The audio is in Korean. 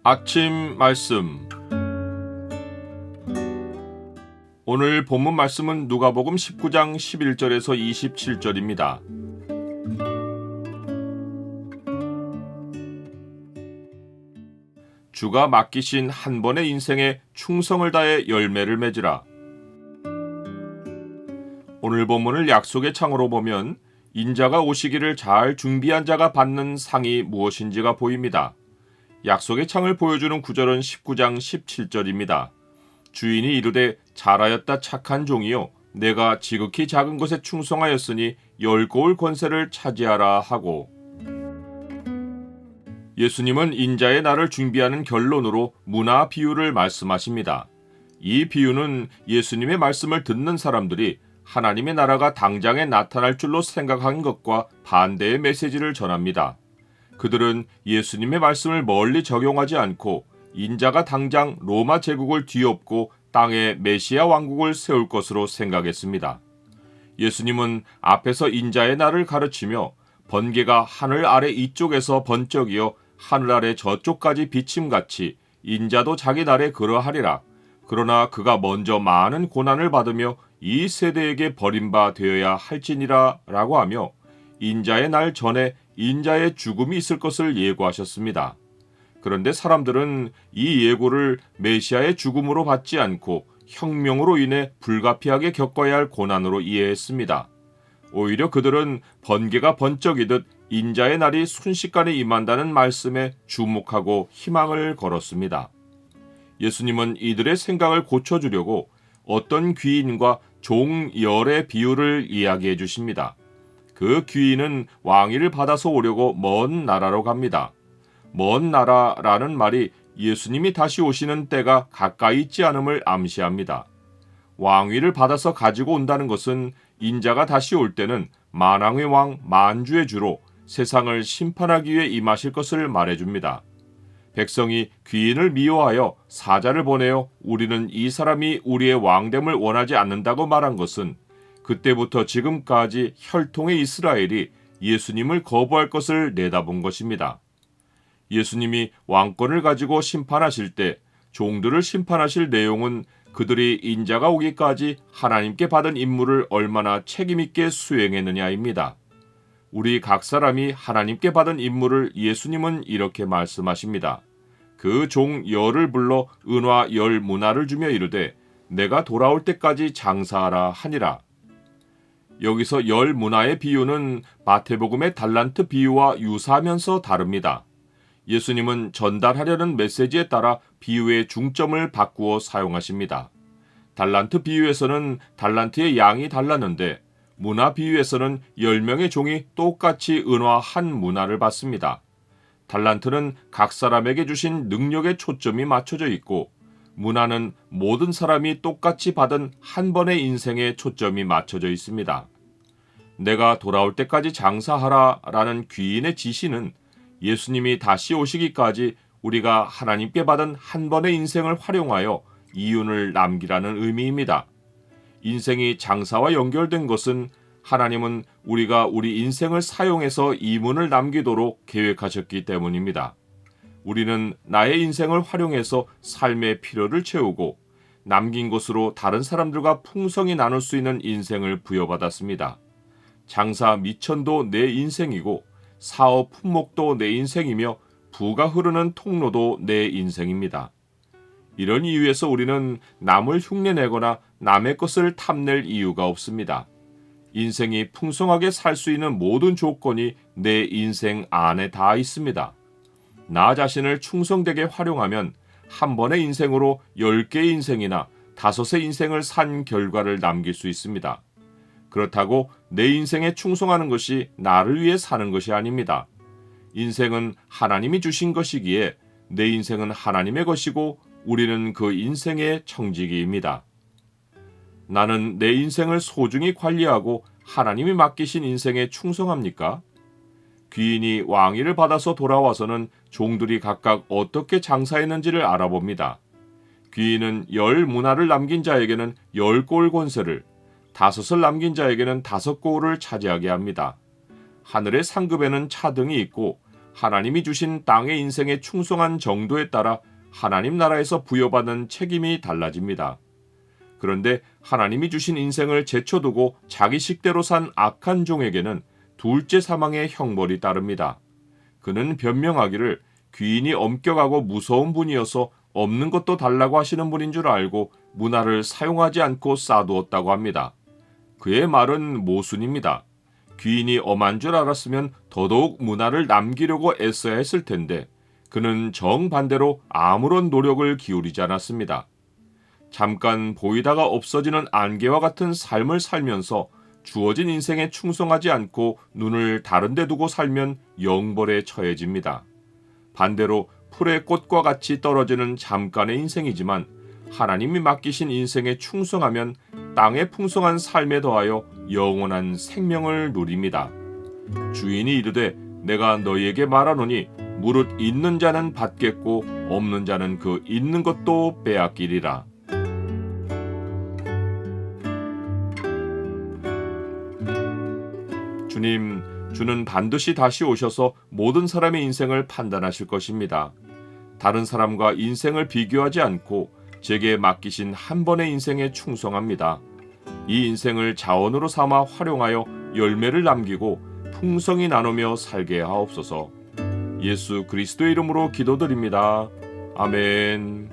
아침 말씀. 오늘 본문 말씀은 누가복음 19장 11절에서 27절입니다. 주가 맡기신 한 번의 인생에 충성을 다해 열매를 맺으라. 오늘 본문을 약속의 창으로 보면 인자가 오시기를 잘 준비한 자가 받는 상이 무엇인지가 보입니다. 약속의 창을 보여주는 구절은 19장 17절입니다. 주인이 이르되 잘하였다 착한 종이요 내가 지극히 작은 것에 충성하였으니 열고울 권세를 차지하라 하고, 예수님은 인자의 날을 준비하는 결론으로 문화 비유를 말씀하십니다. 이 비유는 예수님의 말씀을 듣는 사람들이 하나님의 나라가 당장에 나타날 줄로 생각한 것과 반대의 메시지를 전합니다. 그들은 예수님의 말씀을 멀리 적용하지 않고 인자가 당장 로마 제국을 뒤엎고 땅에 메시아 왕국을 세울 것으로 생각했습니다. 예수님은 앞에서 인자의 날을 가르치며 번개가 하늘 아래 이쪽에서 번쩍이어 하늘 아래 저쪽까지 비침같이 인자도 자기 날에 그러하리라. 그러나 그가 먼저 많은 고난을 받으며 이 세대에게 버림바 되어야 할지니라 라고 하며 인자의 날 전에 인자의 죽음이 있을 것을 예고하셨습니다. 그런데 사람들은 이 예고를 메시아의 죽음으로 받지 않고 혁명으로 인해 불가피하게 겪어야 할 고난으로 이해했습니다. 오히려 그들은 번개가 번쩍이듯 인자의 날이 순식간에 임한다는 말씀에 주목하고 희망을 걸었습니다. 예수님은 이들의 생각을 고쳐주려고 어떤 귀인과 종열의 비유를 이야기해 주십니다. 그 귀인은 왕위를 받아서 오려고 먼 나라로 갑니다. 먼 나라라는 말이 예수님이 다시 오시는 때가 가까이 있지 않음을 암시합니다. 왕위를 받아서 가지고 온다는 것은 인자가 다시 올 때는 만왕의 왕 만주의 주로 세상을 심판하기 위해 임하실 것을 말해줍니다. 백성이 귀인을 미워하여 사자를 보내어 우리는 이 사람이 우리의 왕됨을 원하지 않는다고 말한 것은 그때부터 지금까지 혈통의 이스라엘이 예수님을 거부할 것을 내다본 것입니다. 예수님이 왕권을 가지고 심판하실 때 종들을 심판하실 내용은 그들이 인자가 오기까지 하나님께 받은 임무를 얼마나 책임있게 수행했느냐입니다. 우리 각 사람이 하나님께 받은 임무를 예수님은 이렇게 말씀하십니다. 그 종 열을 불러 은화 열 문화를 주며 이르되 내가 돌아올 때까지 장사하라 하니라. 여기서 열 문화의 비유는 마태복음의 달란트 비유와 유사하면서 다릅니다. 예수님은 전달하려는 메시지에 따라 비유의 중점을 바꾸어 사용하십니다. 달란트 비유에서는 달란트의 양이 달랐는데 문화 비유에서는 10명의 종이 똑같이 은화 한 문화를 받습니다. 달란트는 각 사람에게 주신 능력에 초점이 맞춰져 있고 문화는 모든 사람이 똑같이 받은 한 번의 인생에 초점이 맞춰져 있습니다. 내가 돌아올 때까지 장사하라 라는 귀인의 지시는 예수님이 다시 오시기까지 우리가 하나님께 받은 한 번의 인생을 활용하여 이윤을 남기라는 의미입니다. 인생이 장사와 연결된 것은 하나님은 우리가 우리 인생을 사용해서 이문을 남기도록 계획하셨기 때문입니다. 우리는 나의 인생을 활용해서 삶의 필요를 채우고 남긴 것으로 다른 사람들과 풍성히 나눌 수 있는 인생을 부여받았습니다. 장사 미천도 내 인생이고 사업 품목도 내 인생이며 부가 흐르는 통로도 내 인생입니다. 이런 이유에서 우리는 남을 흉내내거나 남의 것을 탐낼 이유가 없습니다. 인생이 풍성하게 살 수 있는 모든 조건이 내 인생 안에 다 있습니다. 나 자신을 충성되게 활용하면 한 번의 인생으로 10개의 인생이나 5의 인생을 산 결과를 남길 수 있습니다. 그렇다고 내 인생에 충성하는 것이 나를 위해 사는 것이 아닙니다. 인생은 하나님이 주신 것이기에 내 인생은 하나님의 것이고 우리는 그 인생의 청지기입니다. 나는 내 인생을 소중히 관리하고 하나님이 맡기신 인생에 충성합니까? 귀인이 왕위를 받아서 돌아와서는 종들이 각각 어떻게 장사했는지를 알아봅니다. 귀인은 10 문화를 남긴 자에게는 10골 권세를, 5을 남긴 자에게는 5골을 차지하게 합니다. 하늘의 상급에는 차등이 있고 하나님이 주신 땅의 인생에 충성한 정도에 따라 하나님 나라에서 부여받는 책임이 달라집니다. 그런데 하나님이 주신 인생을 제쳐두고 자기 식대로 산 악한 종에게는 둘째 사망의 형벌이 따릅니다. 그는 변명하기를 귀인이 엄격하고 무서운 분이어서 없는 것도 달라고 하시는 분인 줄 알고 문화를 사용하지 않고 쌓아두었다고 합니다. 그의 말은 모순입니다. 귀인이 엄한 줄 알았으면 더더욱 문화를 남기려고 애써야 했을 텐데 그는 정반대로 아무런 노력을 기울이지 않았습니다. 잠깐 보이다가 없어지는 안개와 같은 삶을 살면서 주어진 인생에 충성하지 않고 눈을 다른 데 두고 살면 영벌에 처해집니다. 반대로 풀의 꽃과 같이 떨어지는 잠깐의 인생이지만 하나님이 맡기신 인생에 충성하면 땅의 풍성한 삶에 더하여 영원한 생명을 누립니다. 주인이 이르되 내가 너희에게 말하노니 무릇 있는 자는 받겠고 없는 자는 그 있는 것도 빼앗기리라. 주는 반드시 다시 오셔서 모든 사람의 인생을 판단하실 것입니다. 다른 사람과 인생을 비교하지 않고 제게 맡기신 한 번의 인생에 충성합니다. 이 인생을 자원으로 삼아 활용하여 열매를 남기고 풍성히 나누며 살게 하옵소서. 예수 그리스도의 이름으로 기도드립니다. 아멘.